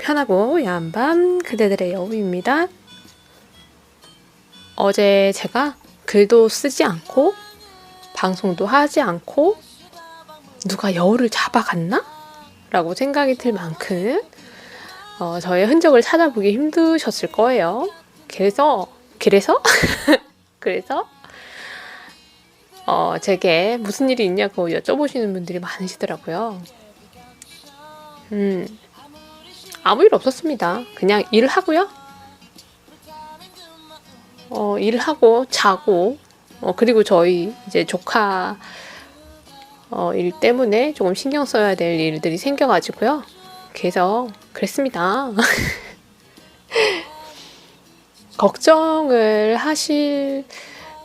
편하고 야한 밤 그대들의 여우입니다. 어제 제가 글도 쓰지 않고 방송도 하지 않고 누가 여우를 잡아갔나? 라고 생각이 들 만큼 저의 흔적을 찾아보기 힘드셨을 거예요. 그래서 제게 무슨 일이 있냐고 여쭤보시는 분들이 많으시더라고요. 아무 일 없었습니다. 그냥 일을 하고요. 일을 하고 자고 그리고 저희 이제 조카 일 때문에 조금 신경 써야 될 일들이 생겨가지고요. 그래서 그랬습니다. 걱정을 하실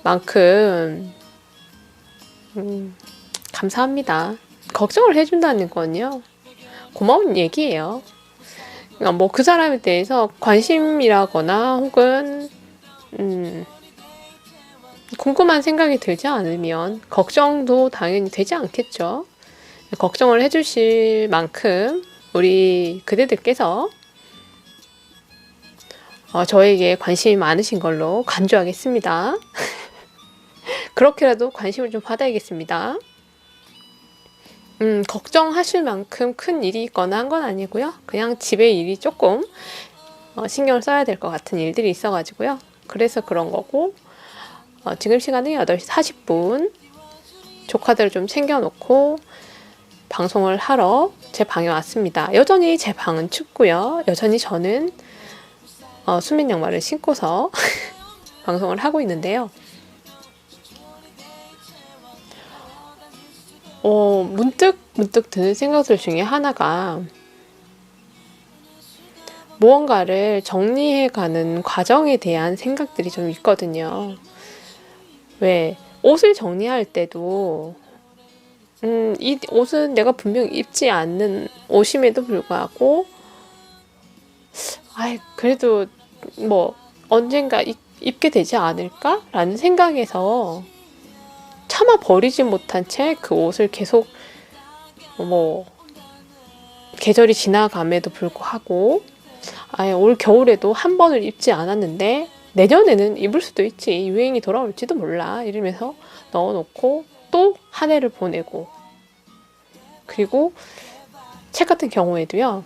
만큼 감사합니다. 걱정을 해준다는 건요. 고마운 얘기예요. 그러니까 뭐 그 사람에 대해서 관심이라거나 혹은 궁금한 생각이 들지 않으면 걱정도 당연히 되지 않겠죠. 걱정을 해주실 만큼 우리 그대들께서 저에게 관심이 많으신 걸로 간주하겠습니다. 그렇게라도 관심을 좀 받아야겠습니다. 걱정하실 만큼 큰 일이 있거나 한 건 아니고요. 그냥 집에 일이 조금 신경을 써야 될 것 같은 일들이 있어가지고요. 그래서 그런 거고 지금 시간은 8시 40분 조카들을 좀 챙겨놓고 방송을 하러 제 방에 왔습니다. 여전히 제 방은 춥고요. 여전히 저는 수면 양말을 신고서 방송을 하고 있는데요. 문득 드는 생각들 중에 하나가 무언가를 정리해가는 과정에 대한 생각들이 좀 있거든요. 왜 옷을 정리할 때도 이 옷은 내가 분명 입지 않는 옷임에도 불구하고 그래도 뭐 언젠가 입게 되지 않을까? 라는 생각에서 차마 버리지 못한 채 그 옷을 계속 계절이 지나감에도 불구하고 올 겨울에도 한 번을 입지 않았는데 내년에는 입을 수도 있지, 유행이 돌아올지도 몰라 이러면서 넣어놓고 또 한 해를 보내고, 그리고 책 같은 경우에도요,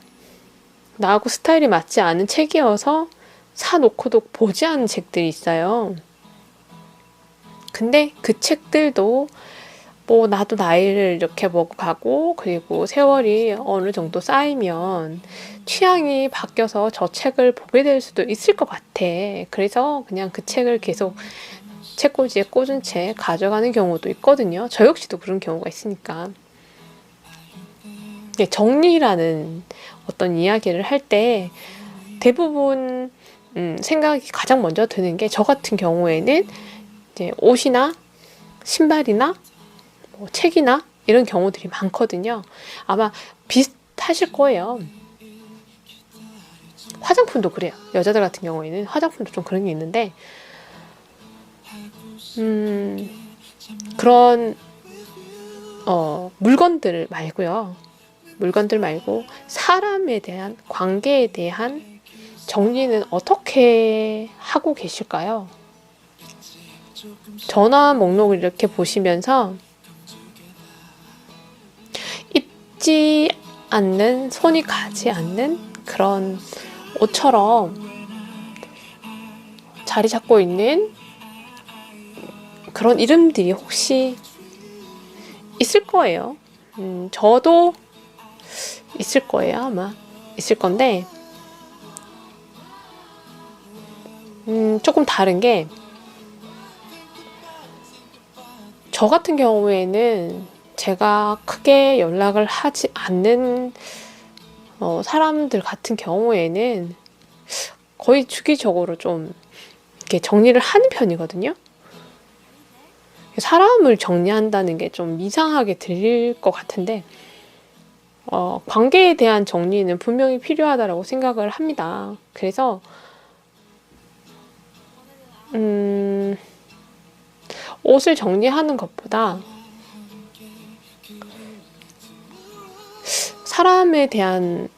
나하고 스타일이 맞지 않은 책이어서 사놓고도 보지 않은 책들이 있어요. 근데 그 책들도 나도 나이를 이렇게 먹어가고 그리고 세월이 어느 정도 쌓이면 취향이 바뀌어서 저 책을 보게 될 수도 있을 것 같아. 그래서 그냥 그 책을 계속 책꽂이에 꽂은 채 가져가는 경우도 있거든요. 저 역시도 그런 경우가 있으니까. 정리라는 어떤 이야기를 할 때 대부분 생각이 가장 먼저 드는 게, 저 같은 경우에는 이제 옷이나 신발이나 책이나 이런 경우들이 많거든요. 아마 비슷하실 거예요. 화장품도 그래요. 여자들 같은 경우에는 화장품도 좀 그런 게 있는데 그런 물건들 말고 사람에 대한, 관계에 대한 정리는 어떻게 하고 계실까요? 전화 목록을 이렇게 보시면서 입지 않는, 손이 가지 않는 그런 옷처럼 자리 잡고 있는 그런 이름들이 혹시 있을 거예요. 저도 있을 거예요. 아마 있을 건데 조금 다른 게, 저 같은 경우에는 제가 크게 연락을 하지 않는 사람들 같은 경우에는 거의 주기적으로 좀 이렇게 정리를 하는 편이거든요. 사람을 정리한다는 게 좀 이상하게 들릴 것 같은데 관계에 대한 정리는 분명히 필요하다고 생각을 합니다. 그래서 옷을 정리하는 것보다 사람에 대한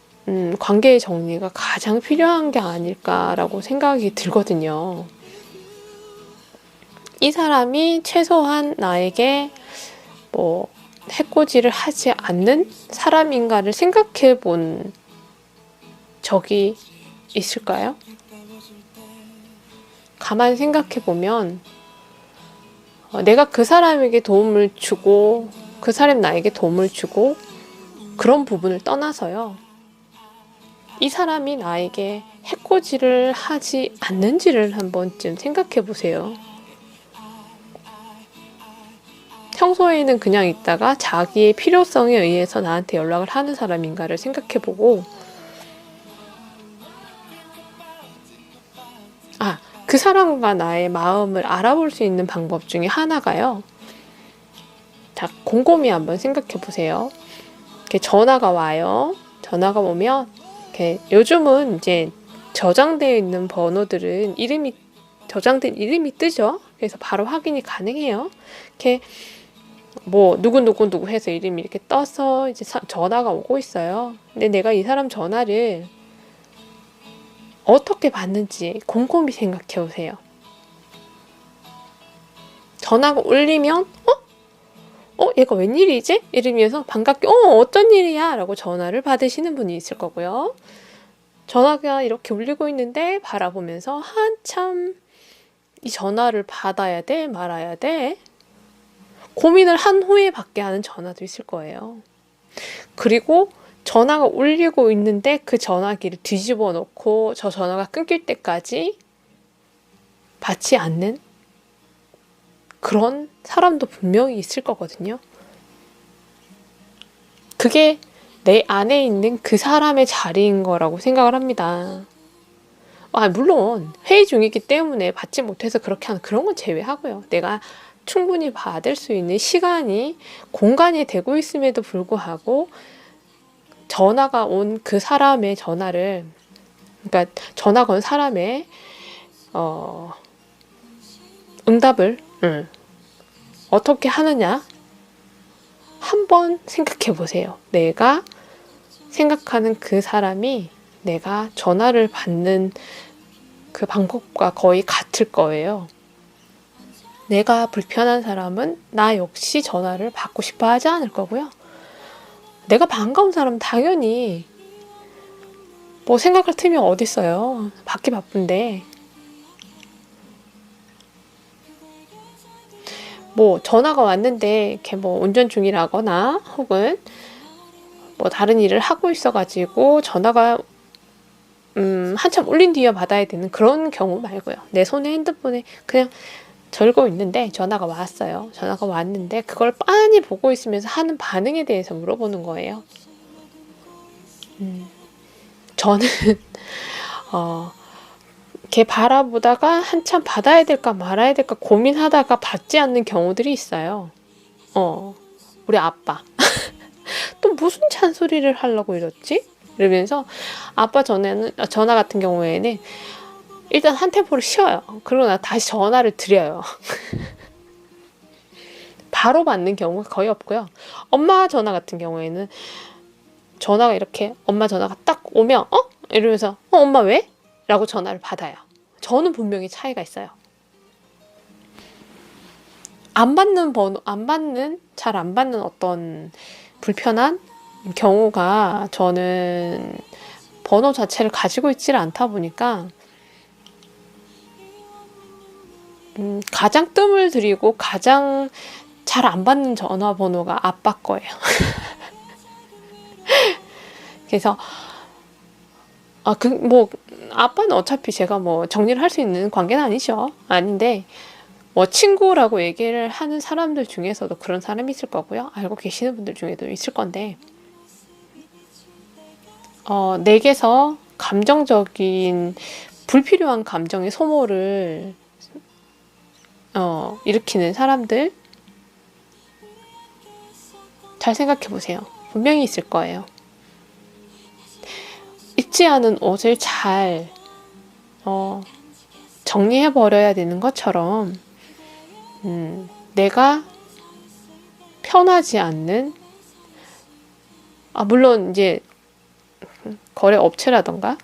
관계의 정리가 가장 필요한 게 아닐까라고 생각이 들거든요. 이 사람이 최소한 나에게 뭐 해코지를 하지 않는 사람인가를 생각해 본 적이 있을까요? 가만히 생각해 보면 내가 그 사람에게 도움을 주고 그 사람이 나에게 도움을 주고 그런 부분을 떠나서요. 이 사람이 나에게 해코지를 하지 않는지를 한 번쯤 생각해 보세요. 평소에는 그냥 있다가 자기의 필요성에 의해서 나한테 연락을 하는 사람인가를 생각해 보고 그 사람과 나의 마음을 알아볼 수 있는 방법 중에 하나가요. 자, 곰곰이 한번 생각해 보세요. 이렇게 전화가 와요. 전화가 오면 이렇게 요즘은 이제 저장되어 있는 번호들은 저장된 이름이 뜨죠. 그래서 바로 확인이 가능해요. 이렇게 뭐 누구 해서 이름이 이렇게 떠서 이제 전화가 오고 있어요. 근데 내가 이 사람 전화를 어떻게 받는지 곰곰이 생각해 보세요. 전화가 울리면 얘가 웬일이지? 이러면서 반갑게 어쩐 일이야? 라고 전화를 받으시는 분이 있을 거고요. 전화가 이렇게 울리고 있는데 바라보면서 한참 이 전화를 받아야 돼? 말아야 돼? 고민을 한 후에 받게 하는 전화도 있을 거예요. 그리고 전화가 울리고 있는데 그 전화기를 뒤집어 놓고 저 전화가 끊길 때까지 받지 않는 그런 사람도 분명히 있을 거거든요. 그게 내 안에 있는 그 사람의 자리인 거라고 생각을 합니다. 물론 회의 중이기 때문에 받지 못해서 그렇게 하는 그런 건 제외하고요. 내가 충분히 받을 수 있는 시간이 공간이 되고 있음에도 불구하고 전화가 온 그 사람의 전화를, 그러니까 전화 건 사람의 응답을 어떻게 하느냐 한번 생각해 보세요. 내가 생각하는 그 사람이 내가 전화를 받는 그 방법과 거의 같을 거예요. 내가 불편한 사람은 나 역시 전화를 받고 싶어 하지 않을 거고요. 내가 반가운 사람은 당연히 뭐 생각할 틈이 어딨어요. 받기 바쁜데. 뭐 전화가 왔는데 이렇게 뭐 운전 중이라거나 혹은 뭐 다른 일을 하고 있어가지고 전화가 한참 울린 뒤에 받아야 되는 그런 경우 말고요. 내 손에 핸드폰에 그냥 절고 있는데 전화가 왔어요. 전화가 왔는데 그걸 빤히 보고 있으면서 하는 반응에 대해서 물어보는 거예요. 저는 걔 바라보다가 한참 받아야 될까 말아야 될까 고민하다가 받지 않는 경우들이 있어요. 우리 아빠 또 무슨 잔소리를 하려고 이랬지? 이러면서 아빠 전화 같은 경우에는 일단 한 템포를 쉬어요. 그러고 나 다시 전화를 드려요. 바로 받는 경우가 거의 없고요. 엄마 전화 같은 경우에는 전화가 이렇게 엄마 전화가 딱 오면 이러면서 엄마 왜? 라고 전화를 받아요. 저는 분명히 차이가 있어요. 잘 안 받는 어떤 불편한 경우가 저는 번호 자체를 가지고 있지를 않다 보니까 가장 뜸을 들이고 가장 잘 안 받는 전화번호가 아빠 거예요. 그래서 아빠는 어차피 제가 뭐 정리를 할 수 있는 관계는 아닌데 뭐 친구라고 얘기를 하는 사람들 중에서도 그런 사람이 있을 거고요. 알고 계시는 분들 중에도 있을 건데 내게서 감정적인 불필요한 감정의 소모를 일으키는 사람들 잘 생각해 보세요. 분명히 있을 거예요. 입지 않은 옷을 잘 정리해 버려야 되는 것처럼 내가 편하지 않는 물론 이제 거래 업체라던가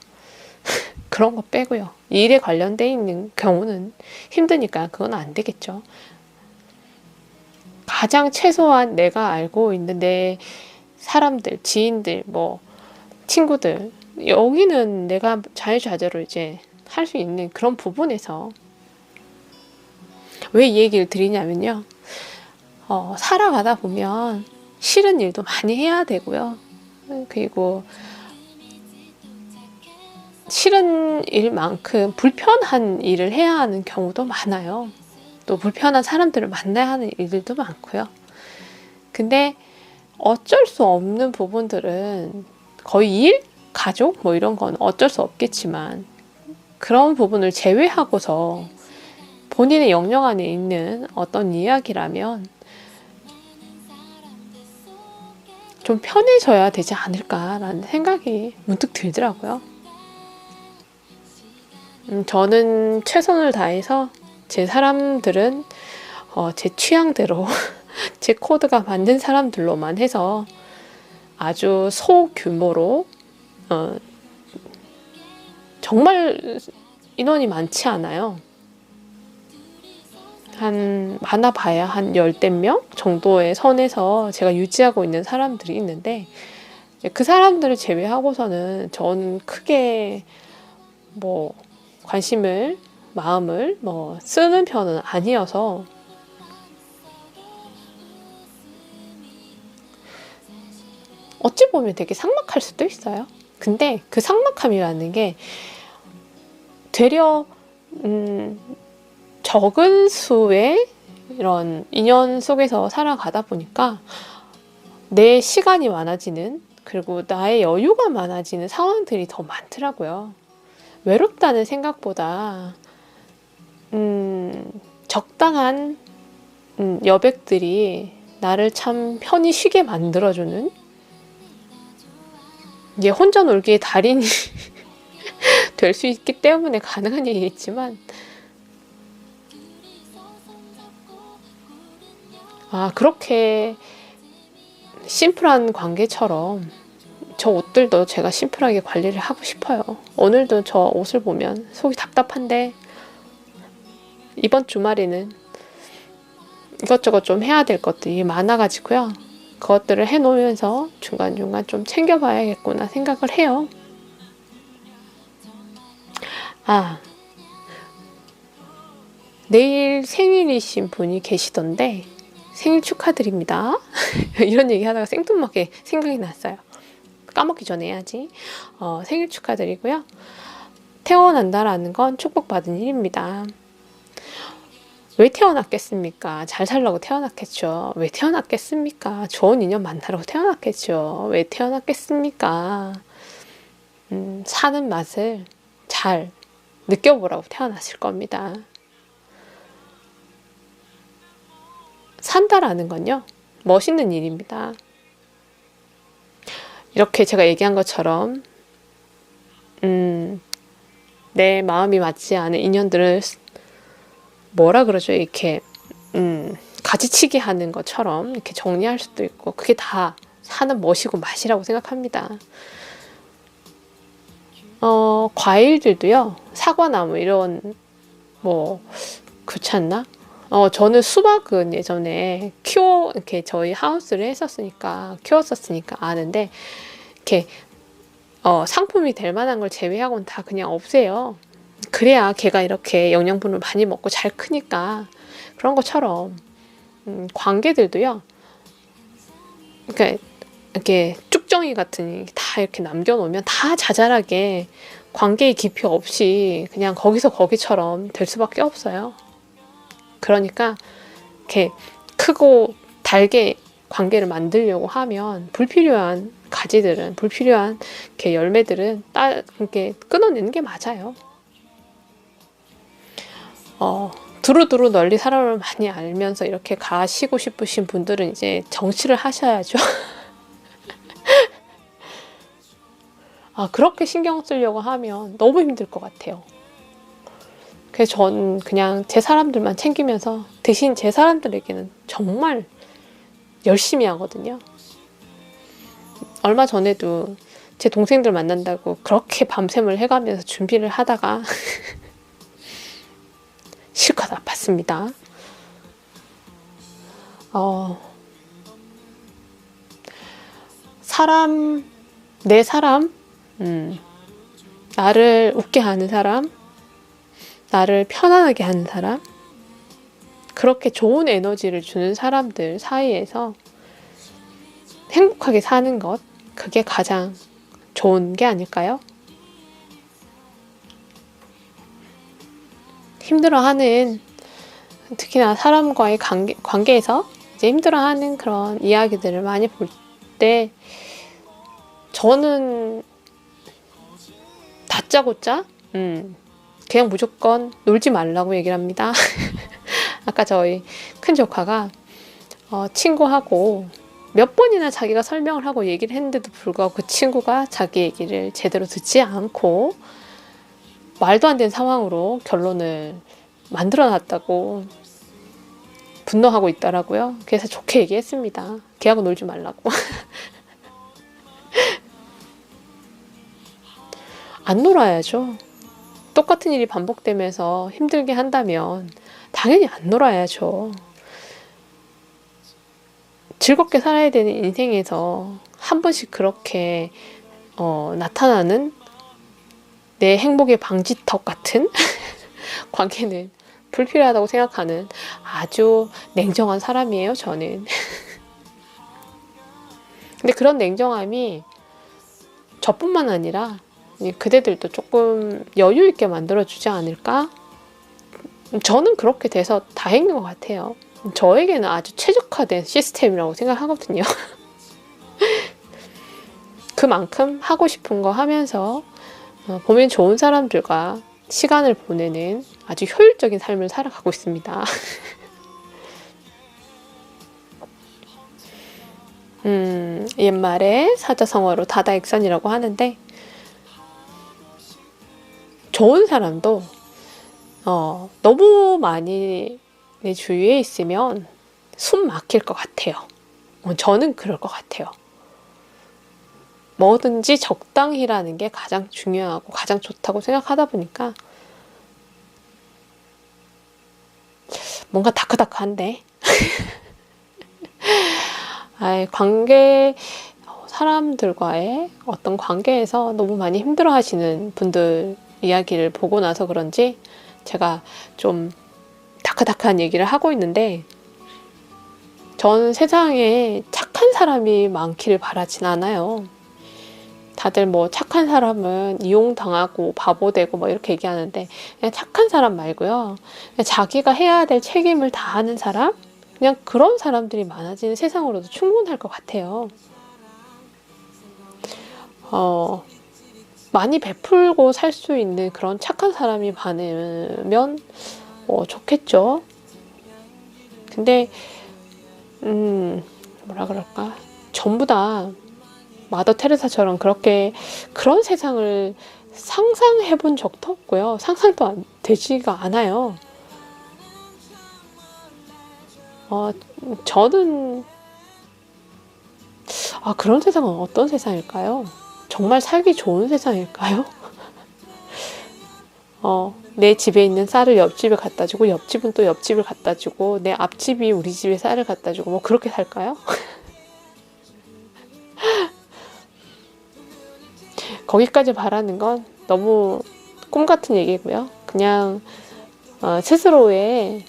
그런 거 빼고요. 일에 관련돼 있는 경우는 힘드니까 그건 안 되겠죠. 가장 최소한 내가 알고 있는 내 사람들, 지인들, 뭐 친구들, 여기는 내가 자유자재로 이제 할 수 있는 그런 부분에서 왜 이 얘기를 드리냐면요. 살아가다 보면 싫은 일도 많이 해야 되고요. 그리고 싫은 일만큼 불편한 일을 해야 하는 경우도 많아요. 또 불편한 사람들을 만나야 하는 일들도 많고요. 근데 어쩔 수 없는 부분들은 거의 일, 가족 뭐 이런 건 어쩔 수 없겠지만 그런 부분을 제외하고서 본인의 영역 안에 있는 어떤 이야기라면 좀 편해져야 되지 않을까라는 생각이 문득 들더라고요. 저는 최선을 다해서 제 사람들은 제 취향대로 제 코드가 맞는 사람들로만 해서 아주 소규모로 정말 인원이 많지 않아요. 많아봐야 한 10대 명 정도의 선에서 제가 유지하고 있는 사람들이 있는데 그 사람들을 제외하고서는 전 크게 뭐 관심을 마음을 뭐 쓰는 편은 아니어서 어찌 보면 되게 삭막할 수도 있어요. 근데 그 삭막함이라는 게 되려 적은 수의 이런 인연 속에서 살아가다 보니까 내 시간이 많아지는, 그리고 나의 여유가 많아지는 상황들이 더 많더라고요. 외롭다는 생각보다 적당한 여백들이 나를 참 편히 쉬게 만들어주는, 이게 혼자 놀기의 달인이 될 수 있기 때문에 가능한 얘기겠지만 그렇게 심플한 관계처럼 저 옷들도 제가 심플하게 관리를 하고 싶어요. 오늘도 저 옷을 보면 속이 답답한데 이번 주말에는 이것저것 좀 해야 될 것들이 많아가지고요. 그것들을 해놓으면서 중간중간 좀 챙겨봐야겠구나 생각을 해요. 내일 생일이신 분이 계시던데 생일 축하드립니다. 이런 얘기 하다가 생뚱맞게 생각이 났어요. 까먹기 전에 해야지. 생일 축하드리고요. 태어난다라는 건 축복받은 일입니다. 왜 태어났겠습니까? 잘 살려고 태어났겠죠. 왜 태어났겠습니까? 좋은 인연 만나려고 태어났겠죠. 왜 태어났겠습니까? 사는 맛을 잘 느껴보라고 태어났을 겁니다. 산다라는 건요, 멋있는 일입니다. 이렇게 제가 얘기한 것처럼 내 마음이 맞지 않은 인연들을 뭐라 그러죠? 이렇게 가지치기 하는 것처럼 이렇게 정리할 수도 있고, 그게 다 사는 멋이고 맛이라고 생각합니다. 과일들도요, 사과나무 이런 뭐 그렇지 않나? 저는 수박은 예전에 이렇게 저희 하우스를 키웠었으니까 아는데, 이렇게 상품이 될 만한 걸 제외하고는 다 그냥 없애요. 그래야 걔가 이렇게 영양분을 많이 먹고 잘 크니까. 그런 것처럼 관계들도요, 그러니까 이렇게 쭉정이 같은 다 이렇게 남겨놓으면 다 자잘하게 관계의 깊이 없이 그냥 거기서 거기처럼 될 수밖에 없어요. 그러니까 이렇게 크고 달게 관계를 만들려고 하면 불필요한 가지들은, 불필요한 이렇게 열매들은 이렇게 끊어내는 게 맞아요. 두루두루 널리 사람을 많이 알면서 이렇게 가시고 싶으신 분들은 이제 정치를 하셔야죠. 그렇게 신경 쓰려고 하면 너무 힘들 것 같아요. 그래서 전 그냥 제 사람들만 챙기면서 대신 제 사람들에게는 정말 열심히 하거든요. 얼마 전에도 제 동생들 만난다고 그렇게 밤샘을 해가면서 준비를 하다가 실컷 아팠습니다. 내 사람, 나를 웃게 하는 사람, 나를 편안하게 하는 사람, 그렇게 좋은 에너지를 주는 사람들 사이에서 행복하게 사는 것, 그게 가장 좋은 게 아닐까요? 힘들어하는, 특히나 사람과의 관계에서 이제 힘들어하는 그런 이야기들을 많이 볼 때 저는 다짜고짜 그냥 무조건 놀지 말라고 얘기를 합니다. 아까 저희 큰 조카가 친구하고 몇 번이나 자기가 설명을 하고 얘기를 했는데도 불구하고 그 친구가 자기 얘기를 제대로 듣지 않고 말도 안 되는 상황으로 결론을 만들어 놨다고 분노하고 있더라고요. 그래서 좋게 얘기했습니다. 걔하고 놀지 말라고. 안 놀아야죠. 똑같은 일이 반복되면서 힘들게 한다면 당연히 안 놀아야죠. 즐겁게 살아야 되는 인생에서 한 번씩 그렇게 나타나는 내 행복의 방지턱 같은 관계는 불필요하다고 생각하는 아주 냉정한 사람이에요, 저는. 근데 그런 냉정함이 저뿐만 아니라 그대들도 조금 여유 있게 만들어주지 않을까? 저는 그렇게 돼서 다행인 것 같아요. 저에게는 아주 최적화된 시스템이라고 생각하거든요. 그만큼 하고 싶은 거 하면서 보면 좋은 사람들과 시간을 보내는 아주 효율적인 삶을 살아가고 있습니다. 옛말에 사자성어로 다다익선이라고 하는데 좋은 사람도 너무 많이 내 주위에 있으면 숨 막힐 것 같아요. 저는 그럴 것 같아요. 뭐든지 적당히라는 게 가장 중요하고 가장 좋다고 생각하다 보니까 뭔가 다크다크한데 사람들과의 어떤 관계에서 너무 많이 힘들어 하시는 분들 이야기를 보고 나서 그런지 제가 좀 다크다크한 얘기를 하고 있는데 전 세상에 착한 사람이 많기를 바라진 않아요. 다들 뭐 착한 사람은 이용당하고 바보 되고 뭐 이렇게 얘기하는데 그냥 착한 사람 말고요. 그냥 자기가 해야 될 책임을 다하는 사람? 그냥 그런 사람들이 많아지는 세상으로도 충분할 것 같아요. 많이 베풀고 살 수 있는 그런 착한 사람이 많으면 좋겠죠. 근데 뭐라 그럴까? 전부 다 마더 테레사처럼 그런 세상을 상상해 본 적도 없고요. 상상도 되지가 않아요. 저는 그런 세상은 어떤 세상일까요? 정말 살기 좋은 세상일까요? 내 집에 있는 쌀을 옆집에 갖다 주고 옆집은 또 옆집을 갖다 주고 내 앞집이 우리 집에 쌀을 갖다 주고 뭐 그렇게 살까요? 거기까지 바라는 건 너무 꿈 같은 얘기고요. 그냥 스스로의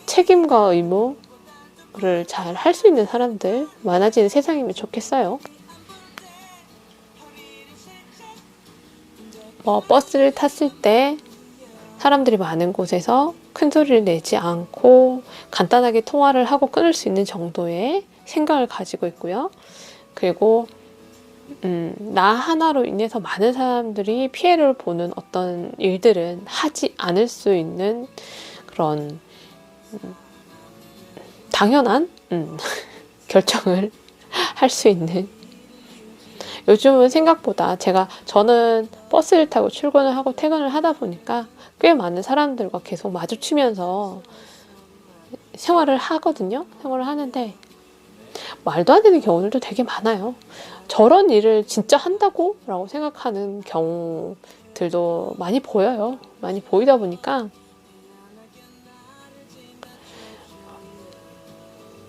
책임과 의무를 잘 할 수 있는 사람들 많아지는 세상이면 좋겠어요. 버스를 탔을 때 사람들이 많은 곳에서 큰 소리를 내지 않고 간단하게 통화를 하고 끊을 수 있는 정도의 생각을 가지고 있고요. 그리고 나 하나로 인해서 많은 사람들이 피해를 보는 어떤 일들은 하지 않을 수 있는 그런 당연한 결정을 할 수 있는. 요즘은 생각보다 저는 버스를 타고 출근을 하고 퇴근을 하다 보니까 꽤 많은 사람들과 계속 마주치면서 생활을 하거든요. 생활을 하는데 말도 안 되는 경우들도 되게 많아요. 저런 일을 진짜 한다고? 라고 생각하는 경우들도 많이 보여요. 많이 보이다 보니까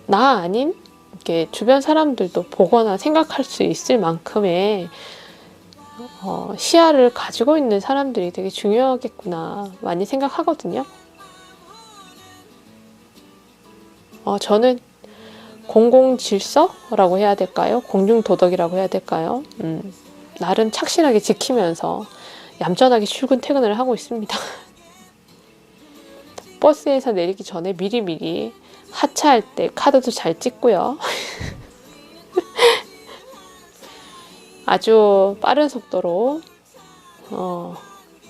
나 아닌 이렇게 주변 사람들도 보거나 생각할 수 있을 만큼의 시야를 가지고 있는 사람들이 되게 중요하겠구나 많이 생각하거든요. 저는 공공질서라고 해야 될까요? 공중도덕이라고 해야 될까요? 나름 착실하게 지키면서 얌전하게 출근 퇴근을 하고 있습니다. 버스에서 내리기 전에 미리미리 하차할 때 카드도 잘 찍고요. 아주 빠른 속도로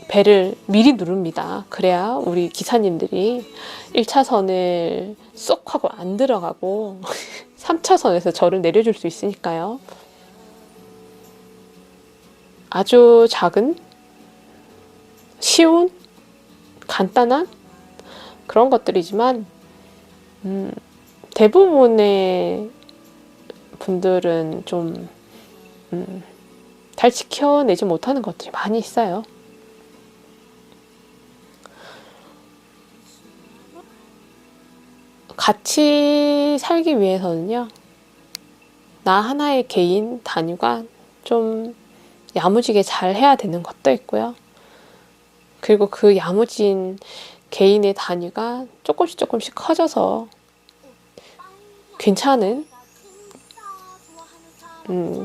벨을 미리 누릅니다. 그래야 우리 기사님들이 1차선을 쏙 하고 안 들어가고 3차선에서 저를 내려줄 수 있으니까요. 아주 작은, 쉬운, 간단한 그런 것들이지만 대부분의 분들은 좀 잘 지켜내지 못하는 것들이 많이 있어요. 같이 살기 위해서는요, 나 하나의 개인 단위가 좀 야무지게 잘 해야 되는 것도 있고요. 그리고 그 야무진 개인의 단위가 조금씩 커져서 괜찮은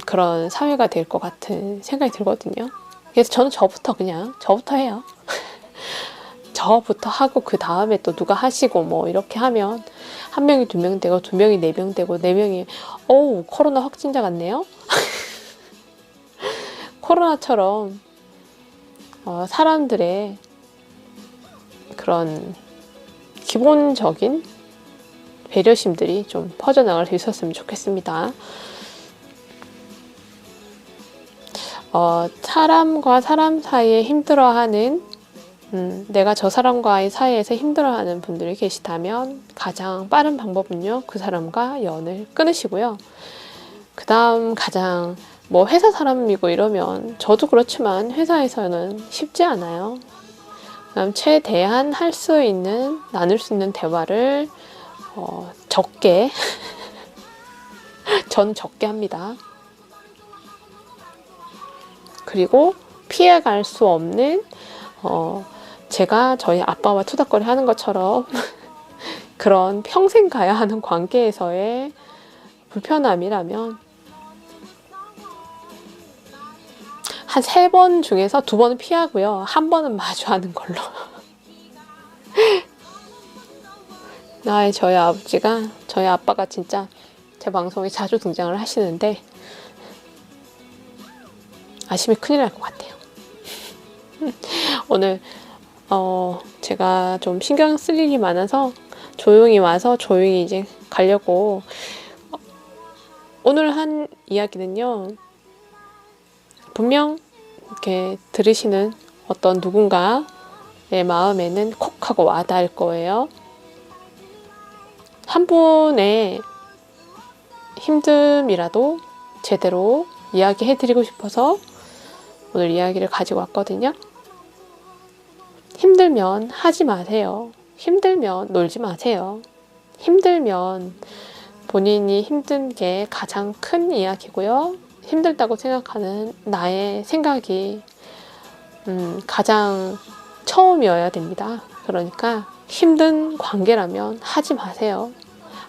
그런 사회가 될 것 같은 생각이 들거든요. 그래서 저는 저부터 해요. 저부터 하고 그 다음에 또 누가 하시고 뭐 이렇게 하면 한 명이 2명 되고 2명이 4명 되고 4명이 코로나 확진자 같네요. 코로나처럼 사람들의 그런 기본적인 배려심들이 좀 퍼져나갈 수 있었으면 좋겠습니다. 사람과 사람 사이에 힘들어하는 내가 저 사람과의 사이에서 힘들어하는 분들이 계시다면 가장 빠른 방법은요, 그 사람과 연을 끊으시고요. 그 다음 가장 회사 사람이고 이러면 저도 그렇지만 회사에서는 쉽지 않아요. 그럼 최대한 할 수 있는, 나눌 수 있는 대화를 적게 저는 적게 합니다. 그리고 피해갈 수 없는 제가 저희 아빠와 투닥거리 하는 것처럼 그런 평생 가야 하는 관계에서의 불편함이라면 한 3번 중에서 2번은 피하고요. 1번은 마주하는 걸로. 저희 아빠가 진짜 제 방송에 자주 등장을 하시는데 아시면 큰일 날 것 같아요. 오늘 제가 좀 신경 쓸 일이 많아서 조용히 와서 조용히 이제 가려고. 오늘 한 이야기는요, 분명 이렇게 들으시는 어떤 누군가의 마음에는 콕 하고 와닿을 거예요. 한 분의 힘듦이라도 제대로 이야기해드리고 싶어서 오늘 이야기를 가지고 왔거든요. 힘들면 하지 마세요. 힘들면 놀지 마세요. 힘들면 본인이 힘든 게 가장 큰 이야기고요. 힘들다고 생각하는 나의 생각이 가장 처음이어야 됩니다. 그러니까 힘든 관계라면 하지 마세요.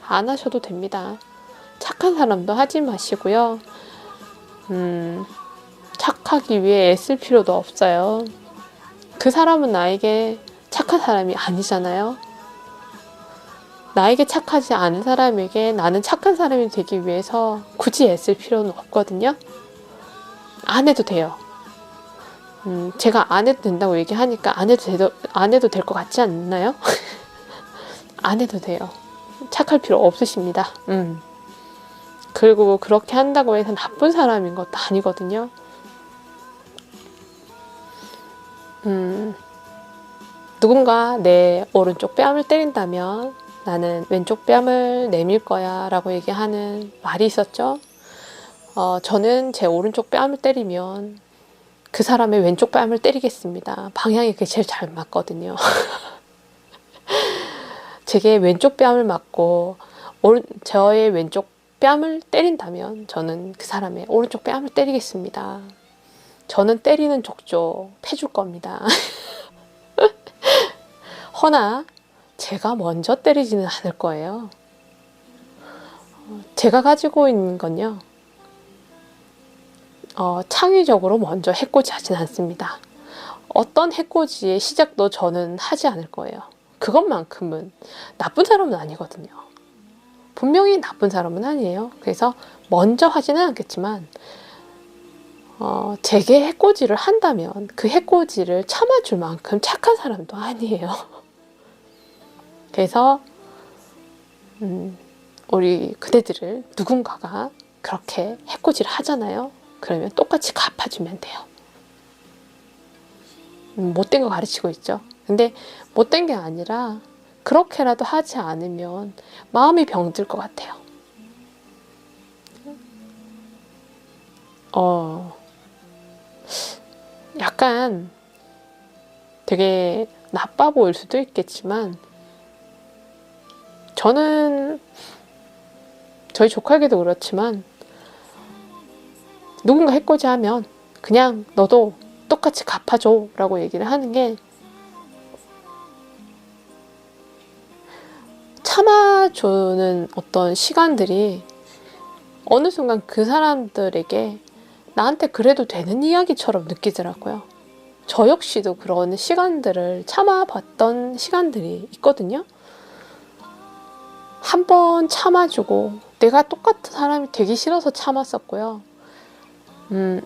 안 하셔도 됩니다. 착한 사람도 하지 마시고요. 착하기 위해 애쓸 필요도 없어요. 그 사람은 나에게 착한 사람이 아니잖아요. 나에게 착하지 않은 사람에게 나는 착한 사람이 되기 위해서 굳이 애쓸 필요는 없거든요. 안 해도 돼요. 제가 안 해도 된다고 얘기하니까 안 해도 될 것 같지 않나요? 안 해도 돼요. 착할 필요 없으십니다. 그리고 그렇게 한다고 해서 나쁜 사람인 것도 아니거든요. 누군가 내 오른쪽 뺨을 때린다면 나는 왼쪽 뺨을 내밀 거야 라고 얘기하는 말이 있었죠. 저는 제 오른쪽 뺨을 때리면 그 사람의 왼쪽 뺨을 때리겠습니다. 방향이 그게 제일 잘 맞거든요. 제게 왼쪽 뺨을 맞고 저의 왼쪽 뺨을 때린다면 저는 그 사람의 오른쪽 뺨을 때리겠습니다. 저는 때리는 족족 패줄 겁니다. 허나 제가 먼저 때리지는 않을 거예요. 제가 가지고 있는 건요, 창의적으로 먼저 해코지 하진 않습니다. 어떤 해코지의 시작도 저는 하지 않을 거예요. 그것만큼은 나쁜 사람은 아니거든요. 분명히 나쁜 사람은 아니에요. 그래서 먼저 하지는 않겠지만 제게 해코지를 한다면 그 해코지를 참아줄 만큼 착한 사람도 아니에요. 그래서 우리 그대들을 누군가가 그렇게 해코지를 하잖아요. 그러면 똑같이 갚아주면 돼요. 못된 거 가르치고 있죠. 근데 못된 게 아니라 그렇게라도 하지 않으면 마음이 병들 것 같아요. 약간 되게 나빠 보일 수도 있겠지만 저는 저희 조카에게도 그렇지만 누군가 해코지 하면 그냥 너도 똑같이 갚아줘 라고 얘기를 하는 게, 참아주는 어떤 시간들이 어느 순간 그 사람들에게 나한테 그래도 되는 이야기처럼 느끼더라고요. 저 역시도 그런 시간들을 참아봤던 시간들이 있거든요. 한 번 참아주고 내가 똑같은 사람이 되기 싫어서 참았었고요.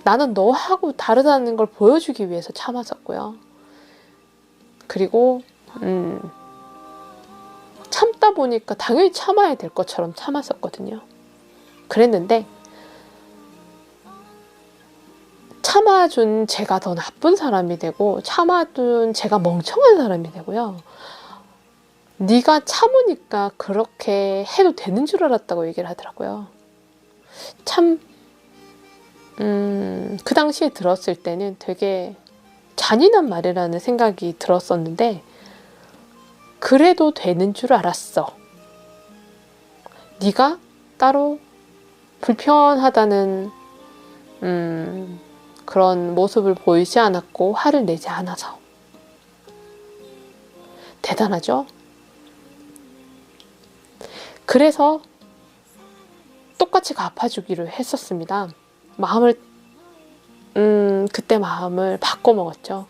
나는 너하고 다르다는 걸 보여주기 위해서 참았었고요. 그리고 참다 보니까 당연히 참아야 될 것처럼 참았었거든요. 그랬는데 참아준 제가 더 나쁜 사람이 되고 참아준 제가 멍청한 사람이 되고요. 네가 참으니까 그렇게 해도 되는 줄 알았다고 얘기를 하더라고요. 참 그 당시에 들었을 때는 되게 잔인한 말이라는 생각이 들었었는데, 그래도 되는 줄 알았어. 네가 따로 불편하다는 그런 모습을 보이지 않았고 화를 내지 않아서. 대단하죠? 그래서 똑같이 갚아주기로 했었습니다. 그때 마음을 바꿔 먹었죠.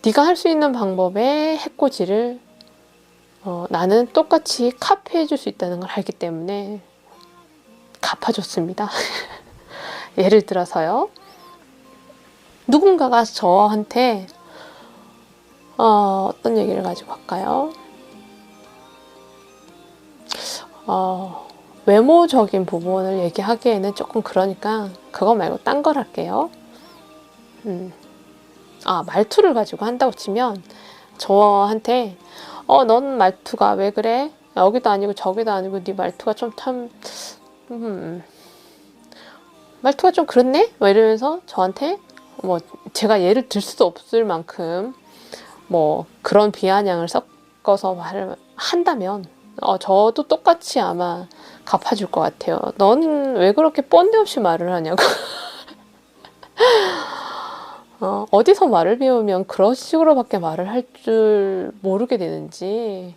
네가 할 수 있는 방법의 해코지를 나는 똑같이 카피해 줄 수 있다는 걸 알기 때문에 갚아줬습니다. 예를 들어서요, 누군가가 저한테 어떤 얘기를 가지고 갈까요? 외모적인 부분을 얘기하기에는 조금 그러니까 그거 말고 딴 걸 할게요. 말투를 가지고 한다고 치면 저한테 넌 말투가 왜 그래? 여기도 아니고 저기도 아니고 네 말투가 좀 말투가 좀 그렇네? 뭐 이러면서 저한테 제가 예를 들 수도 없을 만큼 그런 비아냥을 섞어서 말을 한다면 저도 똑같이 아마 갚아줄 것 같아요. 너는 왜 그렇게 뻔데 없이 말을 하냐고. 어디서 말을 배우면 그런 식으로밖에 말을 할 줄 모르게 되는지,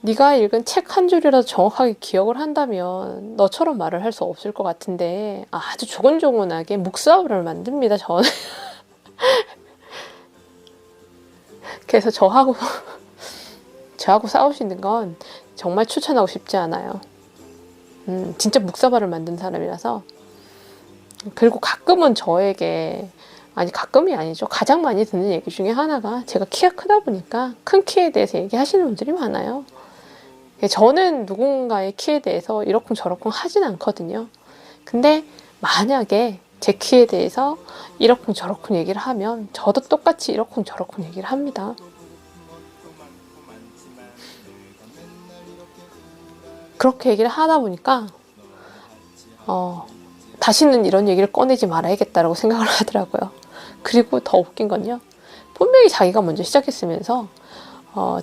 네가 읽은 책 한 줄이라도 정확하게 기억을 한다면 너처럼 말을 할 수 없을 것 같은데 아주 조곤조곤하게 묵사발을 만듭니다, 저는. 그래서 저하고 싸우시는 건 정말 추천하고 싶지 않아요. 진짜 묵사발을 만든 사람이라서. 그리고 가끔은 저에게, 가끔이 아니죠, 가장 많이 듣는 얘기 중에 하나가 제가 키가 크다 보니까 큰 키에 대해서 얘기하시는 분들이 많아요. 저는 누군가의 키에 대해서 이러쿵저러쿵 하진 않거든요. 근데 만약에 제 키에 대해서 이러쿵저러쿵 얘기를 하면 저도 똑같이 이러쿵저러쿵 얘기를 합니다. 그렇게 얘기를 하다 보니까 다시는 이런 얘기를 꺼내지 말아야겠다라고 생각을 하더라고요. 그리고 더 웃긴 건요. 분명히 자기가 먼저 시작했으면서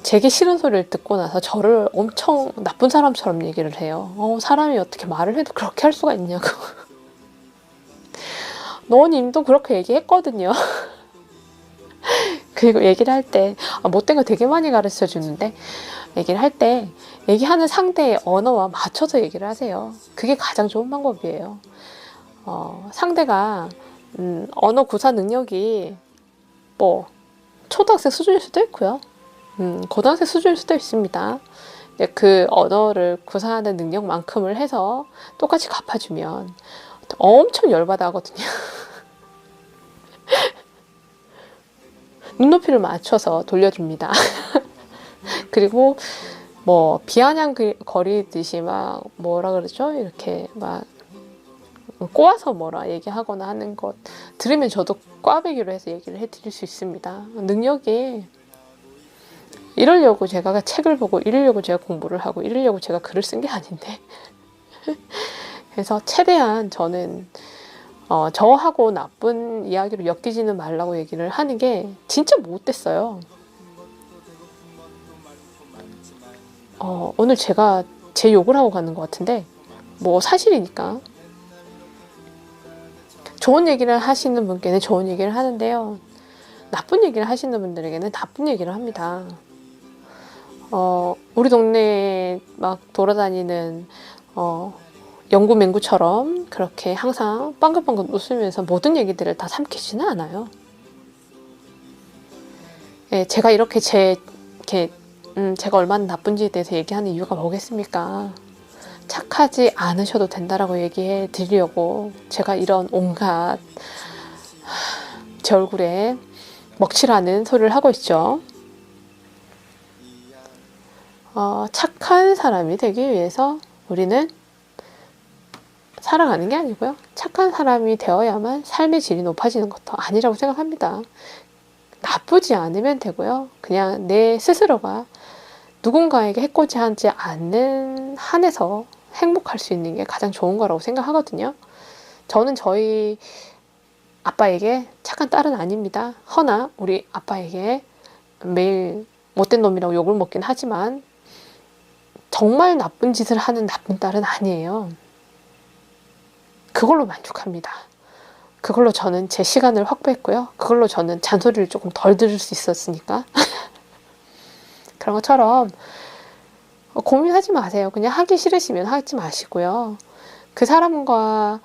제게 싫은 소리를 듣고 나서 저를 엄청 나쁜 사람처럼 얘기를 해요. 사람이 어떻게 말을 해도 그렇게 할 수가 있냐고. 너님도 그렇게 얘기했거든요. 그리고 얘기를 할 때 못된 거 되게 많이 가르쳐 주는데, 얘기를 할 때 얘기하는 상대의 언어와 맞춰서 얘기를 하세요. 그게 가장 좋은 방법이에요. 상대가 언어 구사 능력이 뭐 초등학생 수준일 수도 있고요. 고등학생 수준일 수도 있습니다. 그 언어를 구사하는 능력만큼을 해서 똑같이 갚아주면 엄청 열받아 하거든요. 눈높이를 맞춰서 돌려줍니다. 그리고 뭐 비아냥거리듯이 막 뭐라 그러죠? 이렇게 막 꼬아서 뭐라 얘기하거나 하는 것 들으면 저도 꽈배기로 해서 얘기를 해드릴 수 있습니다. 능력이 이러려고 제가 책을 보고 이러려고 제가 공부를 하고 이러려고 제가 글을 쓴 게 아닌데 그래서 최대한 저는 저하고 나쁜 이야기로 엮이지는 말라고 얘기를 하는 게 진짜 못됐어요. 오늘 제가 제 욕을 하고 가는 것 같은데 뭐 사실이니까 좋은 얘기를 하시는 분께는 좋은 얘기를 하는데요. 나쁜 얘기를 하시는 분들에게는 나쁜 얘기를 합니다. 우리 동네에 막 돌아다니는 영구맹구처럼 그렇게 항상 빵긋빵긋 웃으면서 모든 얘기들을 다 삼키지는 않아요. 예, 제가 이렇게 제가 얼마나 나쁜지에 대해서 얘기하는 이유가 뭐겠습니까? 착하지 않으셔도 된다라고 얘기해 드리려고 제가 이런 온갖 제 얼굴에 먹칠하는 소리를 하고 있죠. 착한 사람이 되기 위해서 우리는 살아가는 게 아니고요. 착한 사람이 되어야만 삶의 질이 높아지는 것도 아니라고 생각합니다. 나쁘지 않으면 되고요. 그냥 내 스스로가 누군가에게 해코지하지 않는 한에서 행복할 수 있는 게 가장 좋은 거라고 생각하거든요. 저는 저희 아빠에게 착한 딸은 아닙니다. 허나 우리 아빠에게 매일 못된 놈이라고 욕을 먹긴 하지만 정말 나쁜 짓을 하는 나쁜 딸은 아니에요. 그걸로 만족합니다. 그걸로 저는 제 시간을 확보했고요. 그걸로 저는 잔소리를 조금 덜 들을 수 있었으니까. 그런 것처럼 고민하지 마세요. 그냥 하기 싫으시면 하지 마시고요. 그 사람과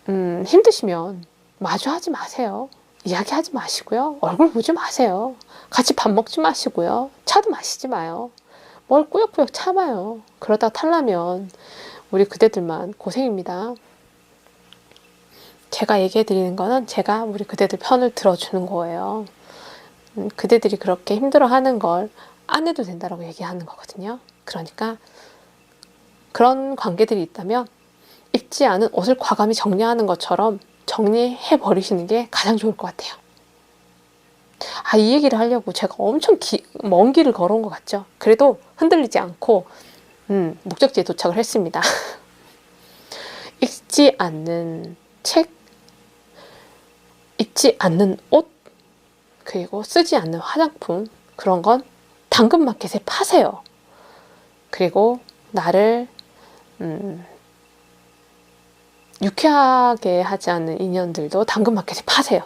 힘드시면 마주하지 마세요. 이야기하지 마시고요. 얼굴 보지 마세요. 같이 밥 먹지 마시고요. 차도 마시지 마요. 뭘 꾸역꾸역 참아요. 그러다 탈라면 우리 그대들만 고생입니다. 제가 얘기해 드리는 거는 제가 우리 그대들 편을 들어주는 거예요. 그대들이 그렇게 힘들어하는 걸 안 해도 된다라고 얘기하는 거거든요. 그러니까 그런 관계들이 있다면 입지 않은 옷을 과감히 정리하는 것처럼 정리해 버리시는 게 가장 좋을 것 같아요. 이 얘기를 하려고 제가 엄청 먼 길을 걸어온 것 같죠. 그래도 흔들리지 않고 목적지에 도착을 했습니다. 읽지 않는 책, 입지 않는 옷, 그리고 쓰지 않는 화장품, 그런 건 당근마켓에 파세요. 그리고 나를 유쾌하게 하지 않는 인연들도 당근마켓에 파세요.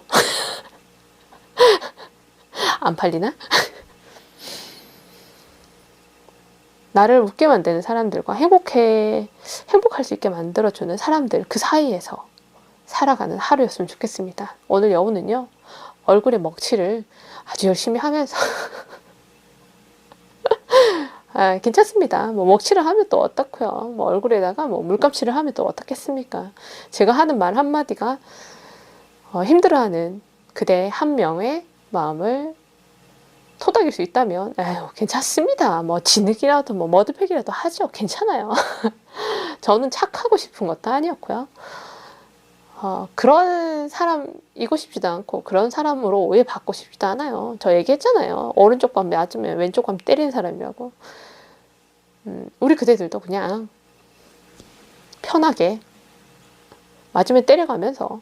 안 팔리나? 나를 웃게 만드는 사람들과 행복할 수 있게 만들어주는 사람들, 그 사이에서 살아가는 하루였으면 좋겠습니다. 오늘 여우는요, 얼굴에 먹칠을 아주 열심히 하면서 괜찮습니다. 뭐 먹칠을 하면 또 어떻고요. 뭐 얼굴에다가 뭐 물감칠을 하면 또 어떻겠습니까? 제가 하는 말 한마디가 힘들어하는 그대 한 명의 마음을 토닥일 수 있다면 괜찮습니다. 뭐 진흙이라도 뭐 머드팩이라도 하죠. 괜찮아요. 저는 착하고 싶은 것도 아니었고요. 그런 사람이고 싶지도 않고 그런 사람으로 오해받고 싶지도 않아요. 저 얘기했잖아요. 오른쪽 밤 맞으면 왼쪽 밤 때리는 사람이라고. 우리 그대들도 그냥 편하게 맞으면 때려가면서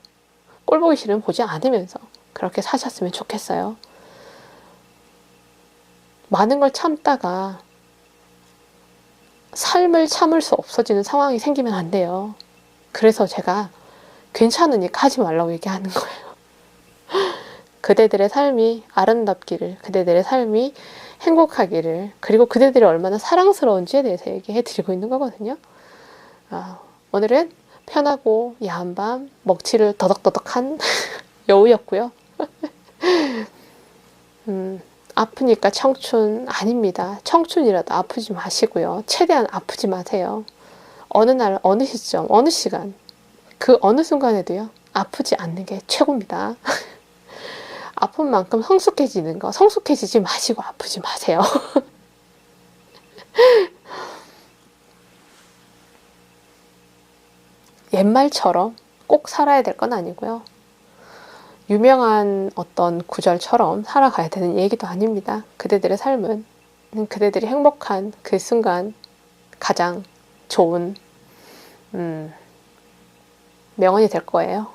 꼴 보기 싫으면 보지 않으면서 그렇게 사셨으면 좋겠어요. 많은 걸 참다가 삶을 참을 수 없어지는 상황이 생기면 안 돼요. 그래서 제가 괜찮으니까 하지 말라고 얘기하는 거예요. 그대들의 삶이 아름답기를, 그대들의 삶이 행복하기를, 그리고 그대들이 얼마나 사랑스러운지에 대해서 얘기해 드리고 있는 거거든요. 오늘은 편하고 야한 밤, 먹칠을 더덕더덕한 여우였고요. 아프니까 청춘 아닙니다. 청춘이라도 아프지 마시고요. 최대한 아프지 마세요. 어느 날, 어느 시점, 어느 시간, 그 어느 순간에도요. 아프지 않는 게 최고입니다. 아픈 만큼 성숙해지는 거, 성숙해지지 마시고 아프지 마세요. 옛말처럼 꼭 살아야 될 건 아니고요. 유명한 어떤 구절처럼 살아가야 되는 얘기도 아닙니다. 그대들의 삶은 그대들이 행복한 그 순간 가장 좋은 명언이 될 거예요.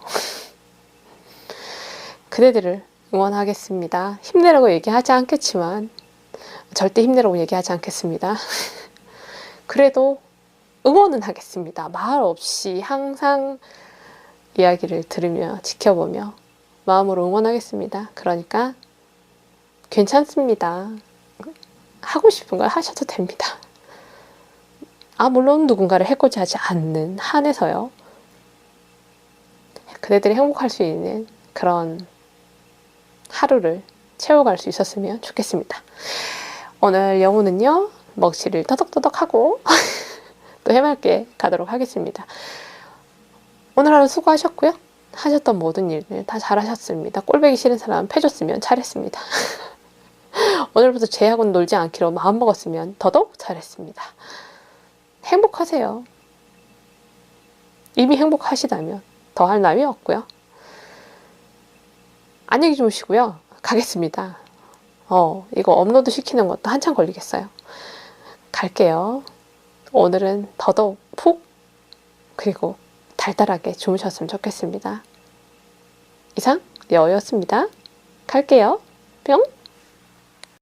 그대들을 응원하겠습니다. 힘내라고 얘기하지 않겠지만 절대 힘내라고 얘기하지 않겠습니다. 그래도 응원은 하겠습니다. 말 없이 항상 이야기를 들으며 지켜보며 마음으로 응원하겠습니다. 그러니까 괜찮습니다. 하고 싶은 걸 하셔도 됩니다. 물론 누군가를 해코지 하지 않는 한에서요. 그대들이 행복할 수 있는 그런 하루를 채워갈 수 있었으면 좋겠습니다. 오늘 영우는요. 먹칠을 터덕터덕하고 또 해맑게 가도록 하겠습니다. 오늘 하루 수고하셨고요. 하셨던 모든 일을 다 잘하셨습니다. 꼴보기 싫은 사람 패줬으면 잘했습니다. 오늘부터 쟤하고는 놀지 않기로 마음먹었으면 더더욱 잘했습니다. 행복하세요. 이미 행복하시다면 더할 나위 없고요. 안녕히 주무시고요. 가겠습니다. 이거 업로드 시키는 것도 한참 걸리겠어요. 갈게요. 오늘은 더더욱 푹 그리고 달달하게 주무셨으면 좋겠습니다. 이상 여우였습니다. 갈게요. 뿅.